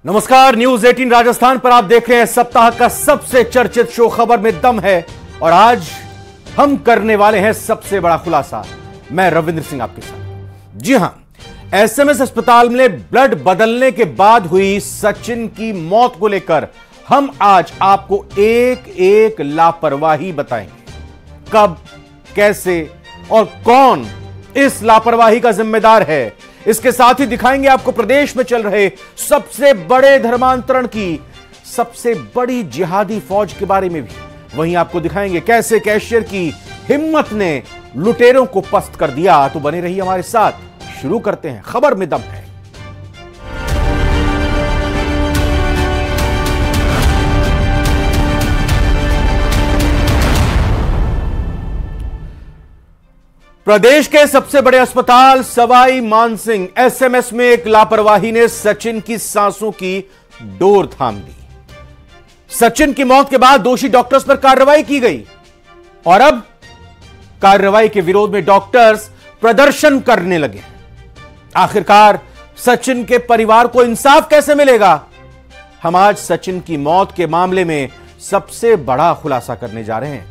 नमस्कार, न्यूज 18 राजस्थान पर आप देख रहे हैं सप्ताह का सबसे चर्चित शो खबर में दम है। और आज हम करने वाले हैं सबसे बड़ा खुलासा। मैं रविंद्र सिंह आपके साथ। जी हां, एसएमएस अस्पताल में ब्लड बदलने के बाद हुई सचिन की मौत को लेकर हम आज आपको एक एक लापरवाही बताएंगे। कब, कैसे और कौन इस लापरवाही का जिम्मेदार है। इसके साथ ही दिखाएंगे आपको प्रदेश में चल रहे सबसे बड़े धर्मांतरण की सबसे बड़ी जिहादी फौज के बारे में भी। वहीं आपको दिखाएंगे कैसे कैशियर की हिम्मत ने लुटेरों को पस्त कर दिया। तो बने रहिए हमारे साथ। शुरू करते हैं, खबर में दम है। प्रदेश के सबसे बड़े अस्पताल सवाई मानसिंह एसएमएस में एक लापरवाही ने सचिन की सांसों की डोर थाम दी। सचिन की मौत के बाद दोषी डॉक्टर्स पर कार्रवाई की गई और अब कार्रवाई के विरोध में डॉक्टर्स प्रदर्शन करने लगे। आखिरकार सचिन के परिवार को इंसाफ कैसे मिलेगा? हम आज सचिन की मौत के मामले में सबसे बड़ा खुलासा करने जा रहे हैं,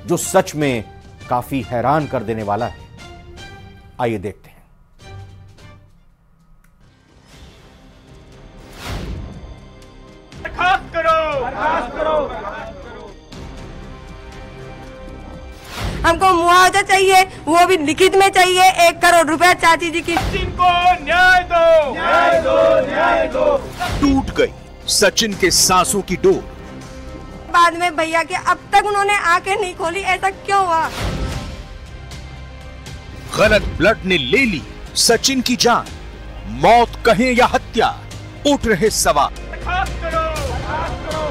जो सच में काफी हैरान कर देने वाला है। आइए देखते हैं। बर्खास्त करो, बर्खास्त करो। हमको मुआवजा चाहिए, वो भी लिखित में चाहिए। 1 करोड़ रुपया चाची जी की। सचिन को न्याय दो, न्याय दो, न्याय दो। टूट गई सचिन के सांसों की डोर। बाद में भैया के अब तक उन्होंने आंखें नहीं खोली, ऐसा क्यों हुआ? गलत ब्लड ने ले ली सचिन की जान। मौत कहें या हत्या, उठ रहे सवाल। बर्खास्त करो, बर्खास्त करो।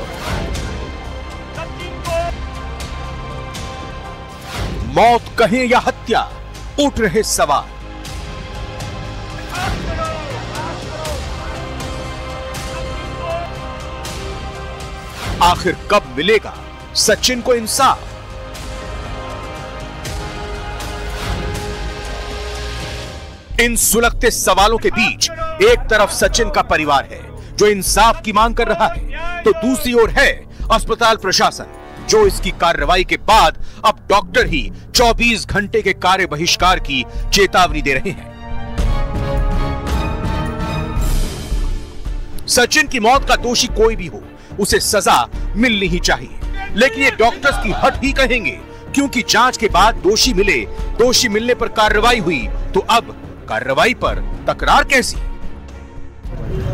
सचिन को मौत कहें या हत्या, उठ रहे सवाल। बर्खास्त करो, बर्खास्त करो। आखिर कब मिलेगा सचिन को इंसाफ? इन सुलगते सवालों के बीच एक तरफ सचिन का परिवार है जो इंसाफ की मांग कर रहा है, तो दूसरी ओर है अस्पताल प्रशासन जो इसकी कार्रवाई के बाद अब डॉक्टर ही 24 घंटे के कार्य बहिष्कार की चेतावनी दे रहे हैं। सचिन की मौत का दोषी कोई भी हो, उसे सजा मिलनी ही चाहिए, लेकिन ये डॉक्टर्स की हट ही कहेंगे, क्योंकि जांच के बाद दोषी मिले, दोषी मिलने पर कार्रवाई हुई, तो अब कार्रवाई पर तकरार कैसी?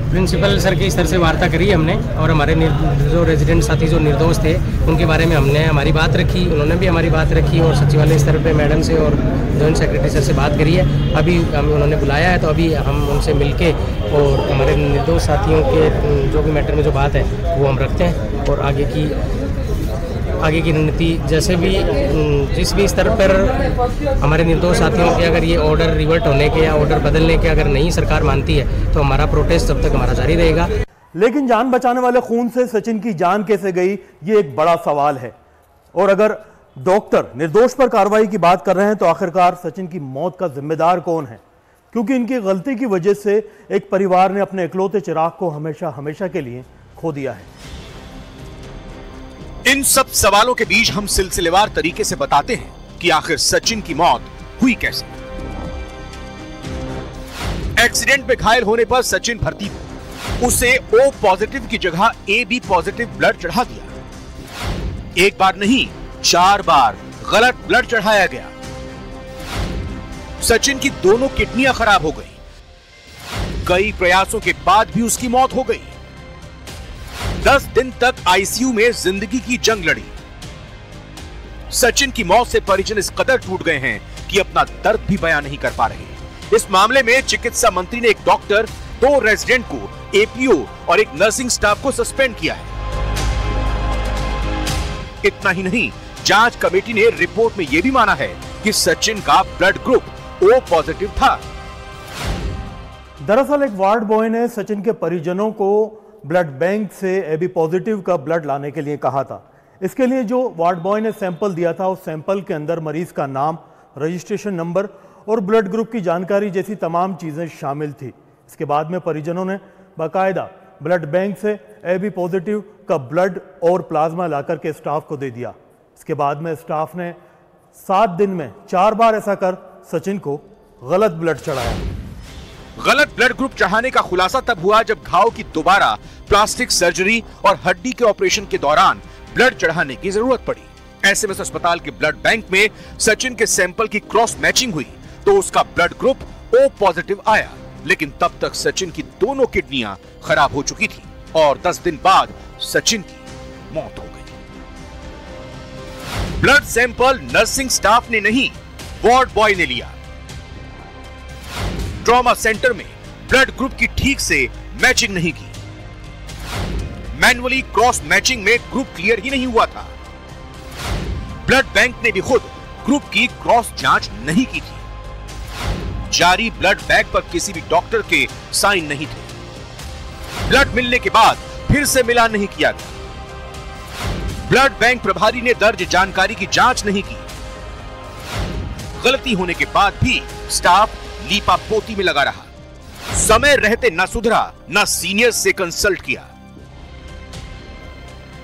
प्रिंसिपल सर के स्तर से वार्ता करी हमने और हमारे जो रेजिडेंट साथी जो निर्दोष थे उनके बारे में हमने हमारी बात रखी, उन्होंने भी हमारी बात रखी और सचिवालय स्तर पे मैडम से और जॉइंट सेक्रेटरी सर से बात करी है। अभी उन्होंने बुलाया है, तो अभी हम उनसे मिलके और हमारे निर्दोष साथियों के जो भी मैटर में जो बात है वो हम रखते हैं और आगे की रणनीति जैसे भी जिस भी स्तर पर हमारे निर्दोष साथियों के अगर ये ऑर्डर रिवर्ट होने के या ऑर्डर बदलने के अगर नहीं सरकार मानती है, तो हमारा प्रोटेस्ट तब तक हमारा जारी रहेगा। लेकिन जान बचाने वाले खून से सचिन की जान कैसे गई, ये एक बड़ा सवाल है। और अगर डॉक्टर निर्दोष पर कार्रवाई की बात कर रहे हैं, तो आखिरकार सचिन की मौत का जिम्मेदार कौन है? क्योंकि इनकी गलती की वजह से एक परिवार ने अपने इकलौते चिराग को हमेशा हमेशा के लिए खो दिया है। इन सब सवालों के बीच हम सिलसिलेवार तरीके से बताते हैं कि आखिर सचिन की मौत हुई कैसे। एक्सीडेंट में घायल होने पर सचिन भर्ती हुआ, उसे O पॉजिटिव की जगह AB पॉजिटिव ब्लड चढ़ा दिया। एक बार नहीं, 4 बार गलत ब्लड चढ़ाया गया। सचिन की दोनों किडनियां खराब हो गई। कई प्रयासों के बाद भी उसकी मौत हो गई। 10 दिन तक आईसीयू में जिंदगी की जंग लड़ी। सचिन की मौत से परिजन इस कदर टूट गए हैं कि अपना दर्द भी बयान नहीं कर पा रहे। इस मामले में चिकित्सा मंत्री ने एक डॉक्टर, 2 रेजिडेंट को, एपीओ और एक नर्सिंग स्टाफ को सस्पेंड किया है। इतना ही नहीं, जांच कमेटी ने रिपोर्ट में यह भी माना है कि सचिन का ब्लड ग्रुप O पॉजिटिव था। दरअसल एक वार्ड बॉय ने सचिन के परिजनों को ब्लड बैंक से AB पॉजिटिव का ब्लड लाने के लिए कहा था। इसके लिए जो वार्ड बॉय ने सैंपल दिया था, उस सैंपल के अंदर मरीज का नाम, रजिस्ट्रेशन नंबर और ब्लड ग्रुप की जानकारी जैसी तमाम चीजें शामिल थी। इसके बाद में परिजनों ने बाकायदा ब्लड बैंक से AB पॉजिटिव का ब्लड और प्लाज्मा लाकर के स्टाफ को दे दिया। इसके बाद में स्टाफ ने 7 दिन में 4 बार ऐसा कर सचिन को गलत ब्लड चढ़ाया। गलत ब्लड ग्रुप चढ़ाने का खुलासा तब हुआ जब घाव की दोबारा प्लास्टिक सर्जरी और हड्डी के ऑपरेशन के दौरान ब्लड चढ़ाने की जरूरत पड़ी। एसएमएस अस्पताल के ब्लड बैंक में सचिन के सैंपल की क्रॉस मैचिंग हुई तो उसका ब्लड ग्रुप O पॉजिटिव आया, लेकिन तब तक सचिन की दोनों किडनियां खराब हो चुकी थी और 10 दिन बाद सचिन की मौत हो गई। ब्लड सैंपल नर्सिंग स्टाफ ने नहीं, वार्ड बॉय ने लिया। ट्रॉमा सेंटर में ब्लड ग्रुप की ठीक से मैचिंग नहीं की। मैन्युअली क्रॉस मैचिंग में ग्रुप क्लियर ही नहीं हुआ था। ब्लड बैंक ने भी खुद ग्रुप की क्रॉस जांच नहीं की थी। जारी ब्लड बैग पर किसी भी डॉक्टर के साइन नहीं थे। ब्लड मिलने के बाद फिर से मिलान नहीं किया गया। ब्लड बैंक प्रभारी ने दर्ज जानकारी की जांच नहीं की। गलती होने के बाद भी स्टाफ लीपापोती में लगा रहा। समय रहते न सुधरा, न सीनियर से कंसल्ट किया।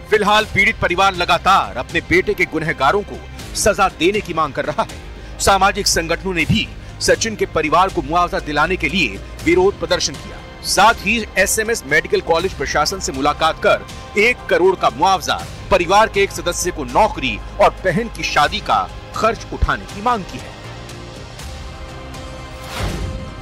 फिलहाल पीड़ित परिवार लगातार अपने बेटे के गुनहगारों को सजा देने की मांग कर रहा है। सामाजिक संगठनों ने भी सचिन के परिवार को मुआवजा दिलाने के लिए विरोध प्रदर्शन किया। साथ ही एसएमएस मेडिकल कॉलेज प्रशासन से मुलाकात कर 1 करोड़ का मुआवजा, परिवार के एक सदस्य को नौकरी और बहन की शादी का खर्च उठाने की मांग की है।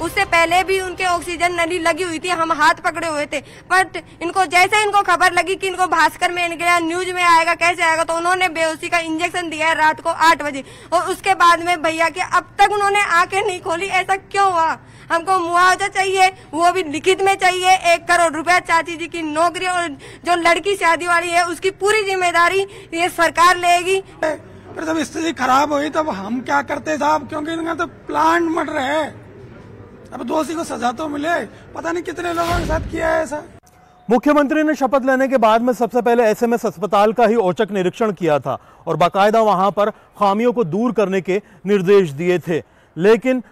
उससे पहले भी उनके ऑक्सीजन नली लगी हुई थी, हम हाथ पकड़े हुए थे, बट इनको जैसे इनको खबर लगी कि इनको भास्कर में गया, न्यूज में आएगा, कैसे आएगा, तो उन्होंने बेहोशी का इंजेक्शन दिया है रात को 8 बजे और उसके बाद में भैया के अब तक उन्होंने आंखें नहीं खोली। ऐसा क्यों हुआ? हमको मुआवजा चाहिए, वो भी लिखित में चाहिए। 1 करोड़ रुपया चाची जी की नौकरी और जो लड़की शादी वाली है उसकी पूरी जिम्मेदारी ये सरकार लेगी। पर जब स्थिति खराब हुई तब हम क्या करते साहब, क्योंकि इनका तो प्लांट मर रहे हैं। अब दोषी को सजा तो मिले, पता नहीं कितने लोगों के साथ किया है ऐसा। मुख्यमंत्री ने शपथ लेने के बाद में सबसे पहले एसएमएस अस्पताल का ही औचक निरीक्षण किया था और बाकायदा वहां पर खामियों को दूर करने के निर्देश दिए थे। लेकिन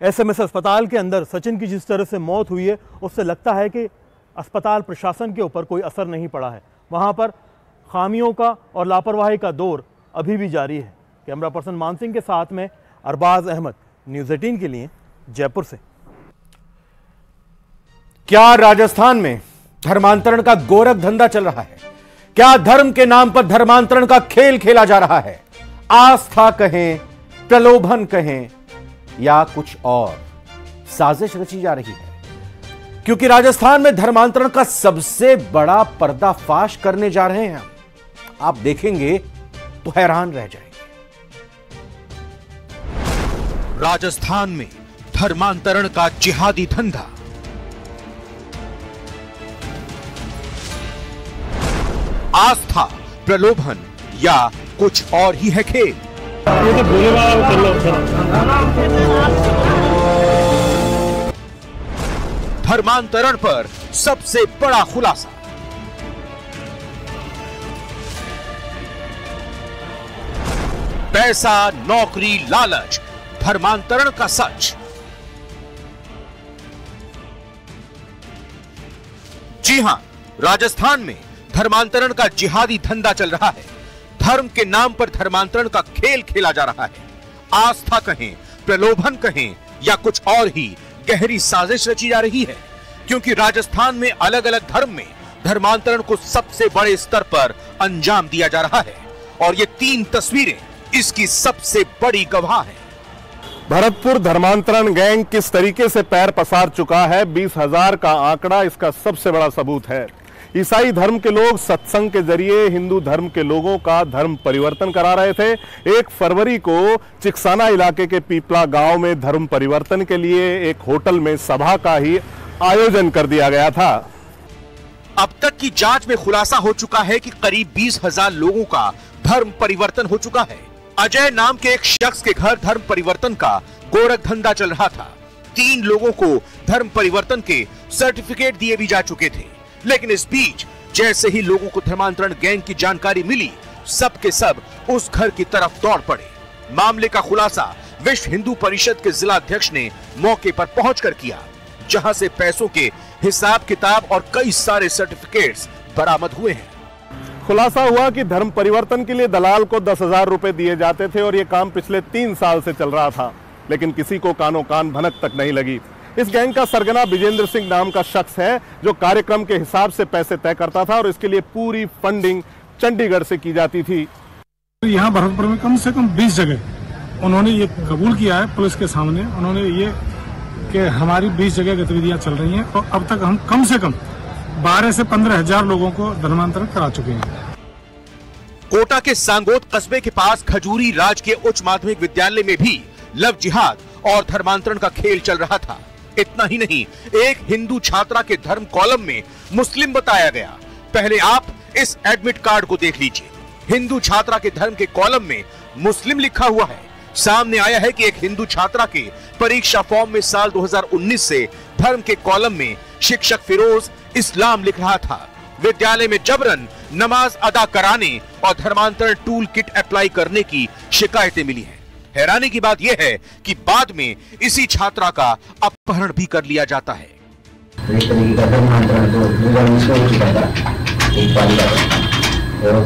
एसएमएस अस्पताल के अंदर सचिन की जिस तरह से मौत हुई है उससे लगता है कि अस्पताल प्रशासन के ऊपर कोई असर नहीं पड़ा है। वहां पर खामियों का और लापरवाही का दौर अभी भी जारी है। कैमरा पर्सन मान सिंह के साथ में अरबाज अहमद, न्यूज़ 18 के लिए जयपुर से। क्या राजस्थान में धर्मांतरण का गोरख धंधा चल रहा है? क्या धर्म के नाम पर धर्मांतरण का खेल खेला जा रहा है? आस्था कहें, प्रलोभन कहें या कुछ और साजिश रची जा रही है? क्योंकि राजस्थान में धर्मांतरण का सबसे बड़ा पर्दाफाश करने जा रहे हैं। आप देखेंगे तो हैरान रह जाएंगे। राजस्थान में धर्मांतरण का जिहादी धंधा। आस्था, प्रलोभन या कुछ और ही है खेल? ये तो भोले बाबा कर लो। धर्मांतरण पर सबसे बड़ा खुलासा। पैसा, नौकरी, लालच, धर्मांतरण का सच। जी हां, राजस्थान में धर्मांतरण का जिहादी धंधा चल रहा है। धर्म के नाम पर धर्मांतरण का खेल खेला जा रहा है। आस्था कहें, प्रलोभन कहें या कुछ और ही गहरी साजिश रची जा रही है। क्योंकि राजस्थान में अलग अलग धर्म में धर्मांतरण को सबसे बड़े स्तर पर अंजाम दिया जा रहा है और ये 3 तस्वीरें इसकी सबसे बड़ी गवाह हैं। भरतपुर धर्मांतरण गैंग किस तरीके से पैर पसार चुका है, 20,000 का आंकड़ा इसका सबसे बड़ा सबूत है। ईसाई धर्म के लोग सत्संग के जरिए हिंदू धर्म के लोगों का धर्म परिवर्तन करा रहे थे। 1 फरवरी को चिकसाना इलाके के पीपला गांव में धर्म परिवर्तन के लिए एक होटल में सभा का ही आयोजन कर दिया गया था। अब तक की जांच में खुलासा हो चुका है कि करीब 20,000 लोगों का धर्म परिवर्तन हो चुका है। अजय नाम के एक शख्स के घर धर्म परिवर्तन का गोरख धंधा चल रहा था। 3 लोगों को धर्म परिवर्तन के सर्टिफिकेट दिए भी जा चुके थे। लेकिन इस बीच जैसे ही लोगों को धर्मांतरण गैंग की जानकारी मिली, सब के सब उस घर की तरफ दौड़ पड़े। मामले का खुलासा विश्व हिंदू परिषद के जिला अध्यक्ष ने मौके पर पहुंचकर किया। जहां से पैसों के हिसाब किताब और कई सारे सर्टिफिकेट्स बरामद हुए हैं। खुलासा हुआ कि धर्म परिवर्तन के लिए दलाल को 10,000 रुपए दिए जाते थे और यह काम पिछले 3 साल से चल रहा था, लेकिन किसी को कानो कान भनक तक नहीं लगी। इस गैंग का सरगना विजेंद्र सिंह नाम का शख्स है, जो कार्यक्रम के हिसाब से पैसे तय करता था और इसके लिए पूरी फंडिंग चंडीगढ़ से की जाती थी। यहाँ भरतपुर में कम से कम 20 जगह उन्होंने ये कबूल किया है पुलिस के सामने। उन्होंने ये कि हमारी 20 जगह गतिविधियां चल रही हैं और अब तक हम कम से कम 12 से 15 हजार लोगों को धर्मांतरण करा चुके हैं। कोटा के सांगोद कस्बे के पास खजूरी राजकीय उच्च माध्यमिक विद्यालय में भी लव जिहाद और धर्मांतरण का खेल चल रहा था। इतना ही नहीं, एक हिंदू छात्रा के धर्म कॉलम में मुस्लिम बताया गया। पहले आप इस एडमिट कार्ड को देख लीजिए। हिंदू छात्रा के धर्म के कॉलम में मुस्लिम लिखा हुआ है। सामने आया है कि एक हिंदू छात्रा के परीक्षा फॉर्म में साल 2019 से धर्म के कॉलम में शिक्षक फिरोज इस्लाम लिख रहा था। विद्यालय में जबरन नमाज अदा कराने और धर्मांतरण टूल किट अप्लाई करने की शिकायतें मिली हैं। हैरानी की बात यह है कि बाद में इसी छात्रा का अपहरण भी कर लिया जाता है।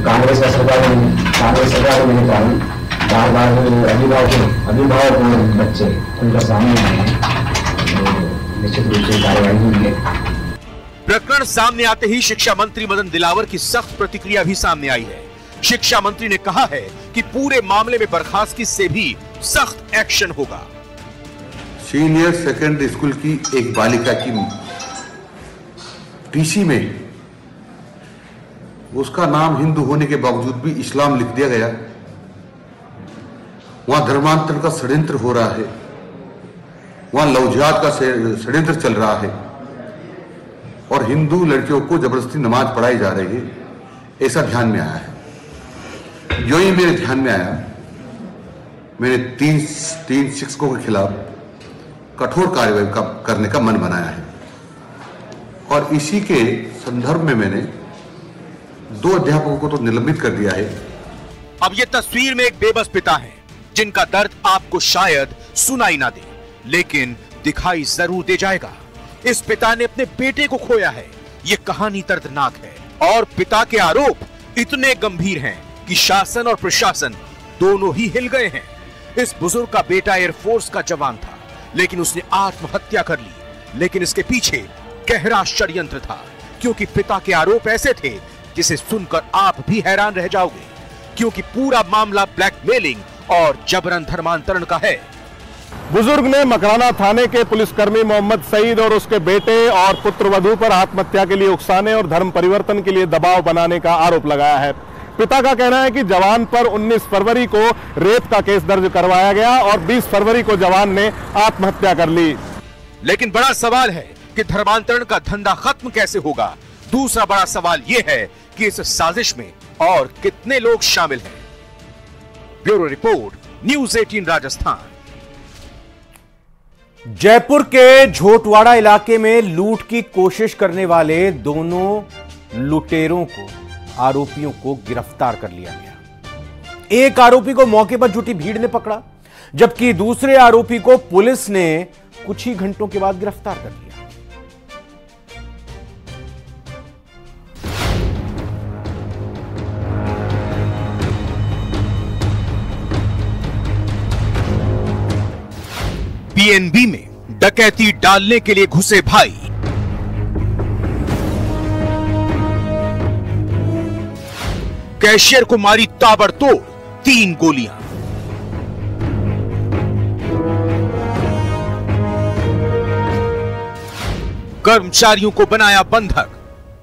कांग्रेस सरकार होने के कारण बार-बार अभिभावक बच्चे उनका सामने आए हैं, निश्चित रूप से कार्रवाई हुई है। प्रकरण सामने आते ही शिक्षा मंत्री मदन दिलावर की सख्त प्रतिक्रिया भी सामने आई है। शिक्षा मंत्री ने कहा है कि पूरे मामले में बर्खास्तगी से भी सख्त एक्शन होगा। सीनियर सेकेंडरी स्कूल की एक बालिका की टीसी में उसका नाम हिंदू होने के बावजूद भी इस्लाम लिख दिया गया। वहां धर्मांतरण का षड्यंत्र हो रहा है, वहां लव जिहाद का षड्यंत्र चल रहा है और हिंदू लड़कियों को जबरदस्ती नमाज पढ़ाई जा रही है, ऐसा ध्यान में आया है। जो ही मेरे ध्यान में आया, मैंने तीन शिक्षकों के खिलाफ कठोर कार्रवाई करने का मन बनाया है और इसी के संदर्भ में मैंने 2 अध्यापकों को तो निलंबित कर दिया है। अब ये तस्वीर में एक बेबस पिता है जिनका दर्द आपको शायद सुनाई ना दे, लेकिन दिखाई जरूर दे जाएगा। इस पिता ने अपने बेटे को खोया है। ये कहानी दर्दनाक है और पिता के आरोप इतने गंभीर हैं कि शासन और प्रशासन दोनों ही हिल गए हैं। इस बुजुर्ग का बेटा एयरफोर्स का जवान था, लेकिन उसने आत्महत्या कर ली। लेकिन इसके पीछे गहरा षड्यंत्र था, क्योंकि पिता के आरोप ऐसे थे जिसे सुनकर आप भी हैरान रह जाओगे, क्योंकि पूरा मामला ब्लैकमेलिंग और जबरन धर्मांतरण का है। बुजुर्ग ने मकराना थाने के पुलिसकर्मी मोहम्मद सईद और उसके बेटे और पुत्रवधू पर आत्महत्या के लिए उकसाने और धर्म परिवर्तन के लिए दबाव बनाने का आरोप लगाया है। पिता का कहना है कि जवान पर 19 फरवरी को रेप का केस दर्ज करवाया गया और 20 फरवरी को जवान ने आत्महत्या कर ली। लेकिन बड़ा सवाल है कि धर्मांतरण का धंधा खत्म कैसे होगा। दूसरा बड़ा सवाल यह है कि इस साजिश में और कितने लोग शामिल हैं। Bureau report, news 18 Rajasthan. Jaipur के झोटवाड़ा इलाके में लूट की कोशिश करने वाले दोनों लुटेरों को, आरोपियों को गिरफ्तार कर लिया गया। एक आरोपी को मौके पर जुटी भीड़ ने पकड़ा, जबकि दूसरे आरोपी को पुलिस ने कुछ ही घंटों के बाद गिरफ्तार कर लिया। पीएनबी में डकैती डालने के लिए घुसे भाई। कैशियर को मारी ताबड़तोड़ 3 गोलियां। कर्मचारियों को बनाया बंधक,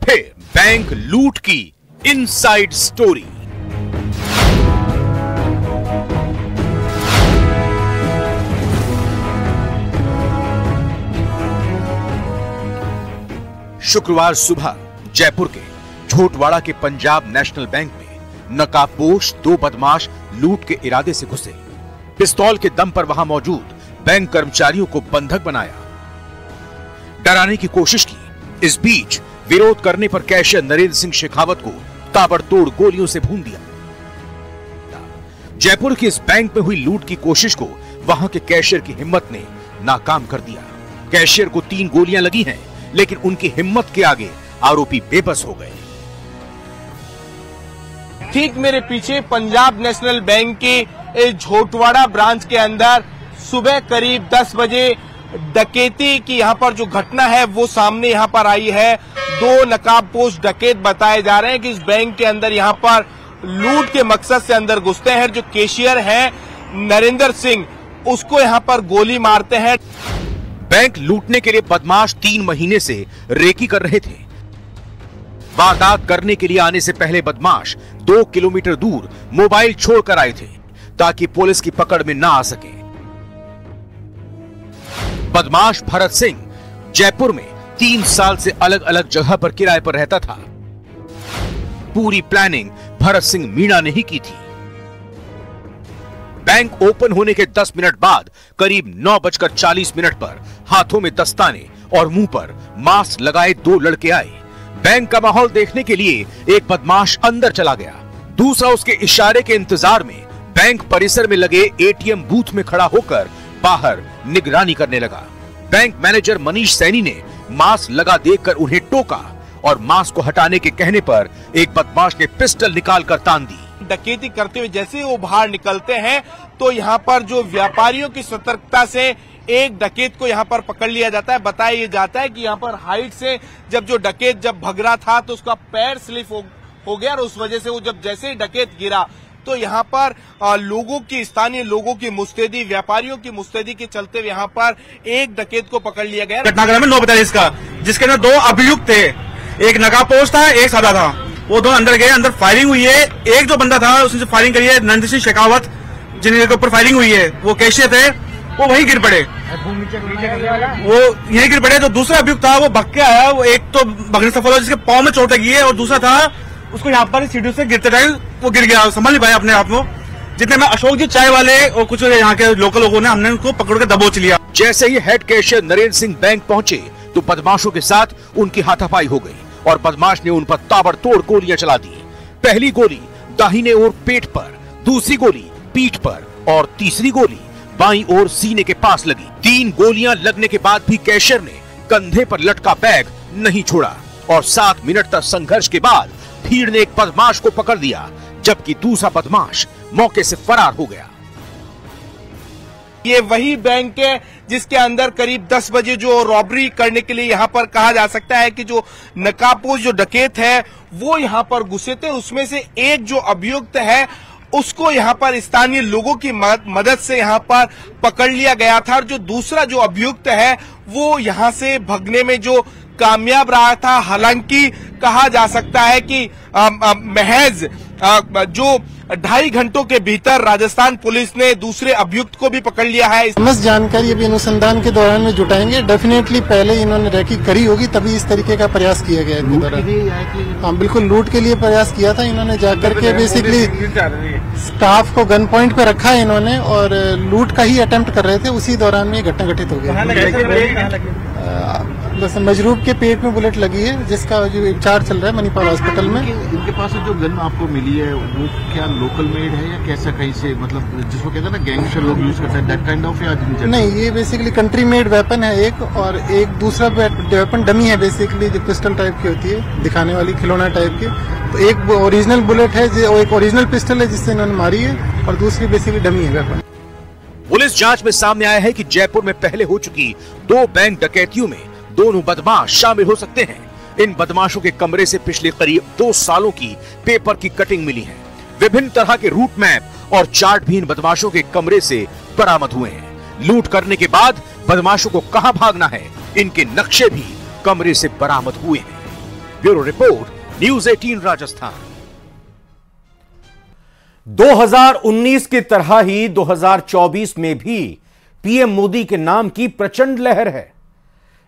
फिर बैंक लूट की इनसाइड स्टोरी। शुक्रवार सुबह जयपुर के झोटवाड़ा के पंजाब नेशनल बैंक में नकाबपोश 2 बदमाश लूट के इरादे से घुसे। पिस्तौल के दम पर वहां मौजूद बैंक कर्मचारियों को बंधक बनाया, डराने की कोशिश की। इस बीच विरोध करने पर कैशियर नरेंद्र सिंह शेखावत को ताबड़तोड़ गोलियों से भून दिया। जयपुर की इस बैंक में हुई लूट की कोशिश को वहां के कैशियर की हिम्मत ने नाकाम कर दिया। कैशियर को 3 गोलियां लगी हैं, लेकिन उनकी हिम्मत के आगे आरोपी बेबस हो गए। ठीक मेरे पीछे पंजाब नेशनल बैंक के झोटवाड़ा ब्रांच के अंदर सुबह करीब 10 बजे डकैती की यहाँ पर जो घटना है वो सामने यहाँ पर आई है। 2 नकाबपोश डकैत बताए जा रहे हैं कि इस बैंक के अंदर यहाँ पर लूट के मकसद से अंदर घुसते हैं। जो कैशियर है नरेंद्र सिंह, उसको यहाँ पर गोली मारते हैं। बैंक लूटने के लिए बदमाश 3 महीने से रेकी कर रहे थे। वारदात करने के लिए आने से पहले बदमाश 2 किलोमीटर दूर मोबाइल छोड़कर आए थे ताकि पुलिस की पकड़ में ना आ सके। बदमाश भरत सिंह जयपुर में 3 साल से अलग अलग जगह पर किराए पर रहता था। पूरी प्लानिंग भरत सिंह मीणा ने ही की थी। बैंक ओपन होने के 10 मिनट बाद करीब 9:40 पर हाथों में दस्ताने और मुंह पर मास्क लगाए 2 लड़के आए। बैंक का माहौल देखने के लिए एक बदमाश अंदर चला गया, दूसरा उसके इशारे के इंतजार में बैंक परिसर में लगे एटीएम बूथ में खड़ा होकर बाहर निगरानी करने लगा। बैंक मैनेजर मनीष सैनी ने मास्क लगा देखकर उन्हें टोका और मास्क को हटाने के कहने पर एक बदमाश ने पिस्टल निकालकर तान दी। डकैती करते हुए जैसे वो बाहर निकलते हैं तो यहाँ पर जो व्यापारियों की सतर्कता से एक डकैत को यहाँ पर पकड़ लिया जाता है। बताया जाता है कि यहाँ पर हाइट से जब डकैत भग रहा था तो उसका पैर स्लिप हो गया और उस वजह से वो जैसे ही डकैत गिरा तो यहाँ पर स्थानीय लोगों की मुस्तैदी, व्यापारियों की मुस्तैदी के चलते यहाँ पर एक डकैत को पकड़ लिया गया। घटनाक्रम में 9:42 का, जिसके अंदर 2 अभियुक्त थे, एक नकाबपोश था, एक सादा था। वो 2 अंदर गए, अंदर फायरिंग हुई है। एक जो बंदा था उसने फायरिंग करी है, नंद सिंह शेखावत, जिनके ऊपर फायरिंग हुई है, वो कैशियर थे, वो वहीं गिर पड़े। वो यहीं गिर पड़े। जो दूसरा अभियुक्त था वो भग के आया, वो एक तो भगने सफल हुआ जिसके पांव में चोट लगी है, और दूसरा था उसको यहाँ पर सीढ़ी से गिरते टाइम वो गिर गया, संभाल नहीं पाया अपने आप को। जितने में अशोक जी चाय वाले और कुछ यहाँ के लोकल लोगों ने हमने उनको पकड़ कर दबोच लिया। जैसे ही head cashier Narendra Singh bank पहुंचे तो बदमाशों के साथ उनकी हाथापाई हो गई और बदमाश ने उन पर ताबड़तोड़ गोलियां चला दी। पहली गोली दाहिने ओर पेट पर, दूसरी गोली पीठ पर और तीसरी गोली बाईं ओर सीने के पास लगी। 3 गोलियां लगने के बाद भी कैशियर ने कंधे पर लटका बैग नहीं छोड़ा और 7 मिनट तक संघर्ष के बाद भीड़ ने एक बदमाश को पकड़ लिया, जबकि दूसरा बदमाश मौके से फरार हो गया। ये वही बैंक है जिसके अंदर करीब 10 बजे जो रॉबरी करने के लिए यहाँ पर कहा जा सकता है कि जो नकाबपोश जो डकैत है वो यहाँ पर घुसे थे। उसमें से एक जो अभियुक्त है उसको यहाँ पर स्थानीय लोगों की मदद से यहाँ पर पकड़ लिया गया था, और जो दूसरा जो अभियुक्त है वो यहाँ से भगने में जो कामयाब रहा था। हालांकि कहा जा सकता है कि महज जो 2.5 घंटों के भीतर राजस्थान पुलिस ने दूसरे अभियुक्त को भी पकड़ लिया है। समस्त जानकारी अभी अनुसंधान के दौरान में जुटाएंगे। डेफिनेटली पहले इन्होंने रैकी करी होगी तभी इस तरीके का प्रयास किया गया इनके दौरान। हाँ, बिल्कुल लूट के लिए प्रयास किया था इन्होंने। जाकर के बेसिकली स्टाफ को गन पॉइंट पे रखा इन्होंने और लूट का ही अटेम्प्ट कर रहे थे, उसी दौरान में घटना घटित हो गया। बस मजरूब के पेट में बुलेट लगी है, जिसका जो उपचार चल रहा है मणिपाल हॉस्पिटल में। इनके पास जो गन आपको मिली है वो क्या लोकल मेड है या कैसा कहीं से, मतलब जिसको कहते हैं ना गैंगस्टर लोग यूज करते हैं, दैट काइंड ऑफ, या नहीं, ये बेसिकली कंट्री मेड वेपन है एक, और एक दूसरा वेपन डमी है बेसिकली, जो पिस्टल टाइप की होती है, दिखाने वाली खिलौना टाइप की। तो एक ओरिजिनल बुलेट है, एक ओरिजिनल पिस्टल है जिससे इन्होंने मारी है, और दूसरी बेसिकली डमी है वेपन। पुलिस जांच में सामने आया है कि जयपुर में पहले हो चुकी 2 बैंक डकैतियों में दोनों बदमाश शामिल हो सकते हैं। इन बदमाशों के कमरे से पिछले करीब 2 सालों की पेपर की कटिंग मिली है। विभिन्न तरह के रूट मैप और चार्ट भी इन बदमाशों के कमरे से बरामद हुए हैं। लूट करने के बाद बदमाशों को कहां भागना है, इनके नक्शे भी कमरे से बरामद हुए हैं। Bureau report, news 18 Rajasthan. 2019 की तरह ही 2024 में भी पीएम मोदी के नाम की प्रचंड लहर है।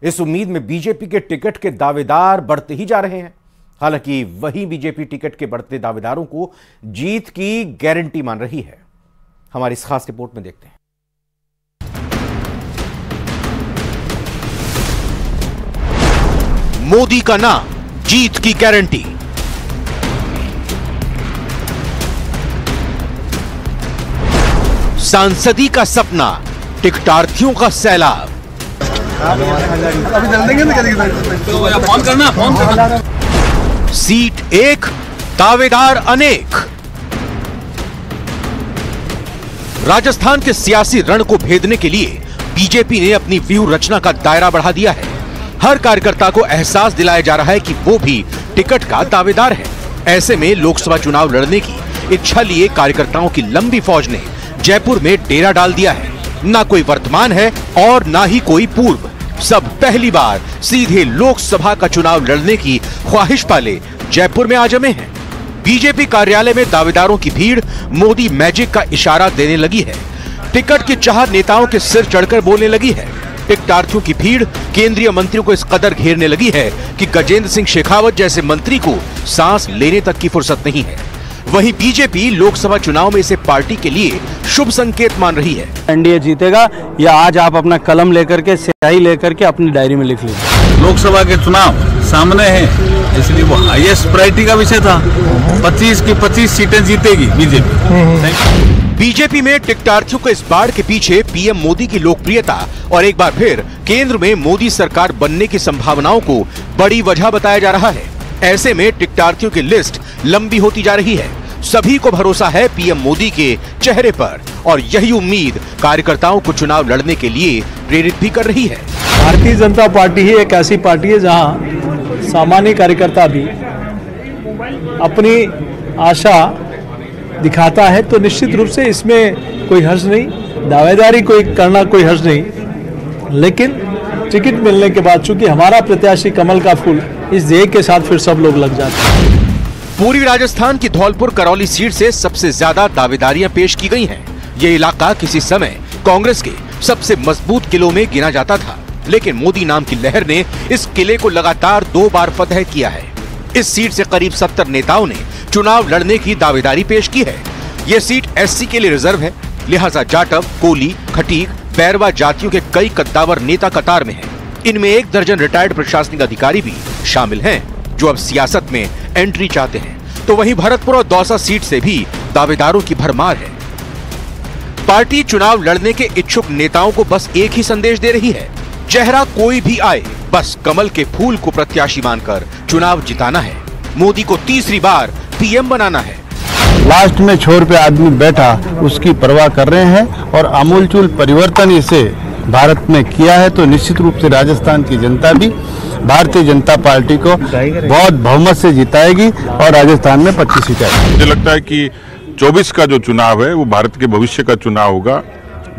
इस उम्मीद में बीजेपी के टिकट के दावेदार बढ़ते ही जा रहे हैं। हालांकि वही बीजेपी टिकट के बढ़ते दावेदारों को जीत की गारंटी मान रही है। हमारी इस खास रिपोर्ट में देखते हैं। मोदी का नाम जीत की गारंटी। सांसदी का सपना, टिकटार्थियों का सैलाब। अभी चल देंगे ना, फोन करना। सीट एक, दावेदार अनेक। राजस्थान के सियासी रण को भेदने के लिए बीजेपी ने अपनी व्यूह रचना का दायरा बढ़ा दिया है। हर कार्यकर्ता को एहसास दिलाया जा रहा है कि वो भी टिकट का दावेदार है। ऐसे में लोकसभा चुनाव लड़ने की इच्छा लिए कार्यकर्ताओं की लंबी फौज ने जयपुर में डेरा डाल दिया है। ना कोई वर्तमान है और ना ही कोई पूर्व, सब पहली बार सीधे लोकसभा का चुनाव लड़ने की ख्वाहिश पाले जयपुर में आ जमे हैं। बीजेपी कार्यालय में दावेदारों की भीड़ मोदी मैजिक का इशारा देने लगी है। टिकट की चाह नेताओं के सिर चढ़कर बोलने लगी है। टिकटार्थियों की भीड़ केंद्रीय मंत्रियों को इस कदर घेरने लगी है कि गजेंद्र सिंह शेखावत जैसे मंत्री को सांस लेने तक की फुर्सत नहीं है। वहीं बीजेपी लोकसभा चुनाव में इसे पार्टी के लिए शुभ संकेत मान रही है। एनडीए जीतेगा या आज आप अपना कलम लेकर के, स्याही लेकर के अपनी डायरी में लिख लीजिए। लोकसभा के चुनाव सामने है, इसलिए वो हाईएस्ट प्रायोरिटी का विषय था। 25 की 25 सीटें जीतेगी बीजेपी। बीजेपी में टिकटार्थियों को इस बाढ़ के पीछे पीएम मोदी की लोकप्रियता और एक बार फिर केंद्र में मोदी सरकार बनने की संभावनाओं को बड़ी वजह बताया जा रहा है। ऐसे में टिकटार्थियों की लिस्ट लंबी होती जा रही है। सभी को भरोसा है पीएम मोदी के चेहरे पर और यही उम्मीद कार्यकर्ताओं को चुनाव लड़ने के लिए प्रेरित भी कर रही है। भारतीय जनता पार्टी ही एक ऐसी पार्टी है जहां सामान्य कार्यकर्ता भी अपनी आशा दिखाता है, तो निश्चित रूप से इसमें कोई हर्ज नहीं, दावेदारी कोई करना कोई हर्ज नहीं। लेकिन टिकट मिलने के बाद चूंकि हमारा प्रत्याशी कमल का फूल, इस ध्येय के साथ फिर सब लोग लग जाते हैं। पूर्वी राजस्थान की धौलपुर करौली सीट से सबसे ज्यादा दावेदारियां पेश की गई हैं। ये इलाका किसी समय कांग्रेस के सबसे मजबूत किलों में गिना जाता था, लेकिन मोदी नाम की लहर ने इस किले को लगातार 2 बार फतह किया है। इस सीट से करीब 70 नेताओं ने चुनाव लड़ने की दावेदारी पेश की है। ये सीट एससी के लिए रिजर्व है, लिहाजा जाटव, कोली, खटीक, बैरवा जातियों के कई कद्दावर नेता कतार में हैं। इनमें 1 दर्जन रिटायर्ड प्रशासनिक अधिकारी भी शामिल हैं जो अब सियासत में एंट्री चाहते हैं। तो वहीं भरतपुर और दौसा सीट से भी दावेदारों की भरमार है। पार्टी चुनाव लड़ने के इच्छुक नेताओं को बस एक ही संदेश दे रही है, चेहरा कोई भी आए, बस कमल के फूल को प्रत्याशी मानकर चुनाव जिताना है। मोदी को तीसरी बार पीएम बनाना है। लास्ट में छोर पे आदमी बैठा, उसकी परवाह कर रहे हैं और आमूलचूल परिवर्तन इसे भारत में किया है, तो निश्चित रूप से राजस्थान की जनता भी भारतीय जनता पार्टी को बहुत बहुमत से जिताएगी और राजस्थान में 25 सीटें आएगी। मुझे लगता है कि 24 का जो चुनाव है वो भारत के भविष्य का चुनाव होगा।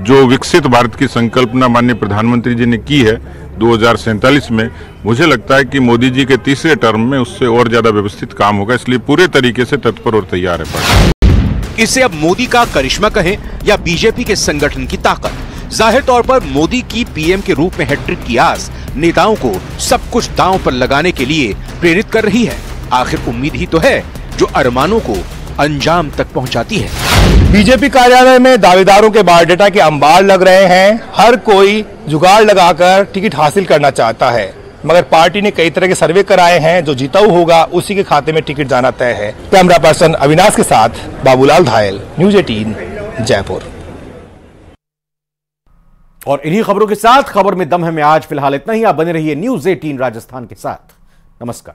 जो विकसित भारत की संकल्पना माननीय प्रधानमंत्री जी ने की है 2047 में, मुझे लगता है कि मोदी जी के तीसरे टर्म में उससे और ज्यादा व्यवस्थित काम होगा, इसलिए पूरे तरीके से तत्पर और तैयार है पार्टी। इसे अब मोदी का करिश्मा कहें या बीजेपी के संगठन की ताकत, जाहिर तौर पर मोदी की पीएम के रूप में हैट्रिक की आस नेताओं को सब कुछ दांव पर लगाने के लिए प्रेरित कर रही है। आखिर उम्मीद ही तो है जो अरमानों को अंजाम तक पहुंचाती है। बीजेपी कार्यालय में दावेदारों के बायोडाटा के अंबार लग रहे हैं। हर कोई जुगाड़ लगाकर टिकट हासिल करना चाहता है, मगर पार्टी ने कई तरह के सर्वे कराए हैं। जो जीताऊ होगा उसी के खाते में टिकट जाना तय है। कैमरा पर्सन अविनाश के साथ बाबूलाल धायल, न्यूज 18 जयपुर। और इन्हीं खबरों के साथ खबर में दम है में आज फिलहाल इतना ही। आप बने रहिए न्यूज 18 राजस्थान के साथ। नमस्कार।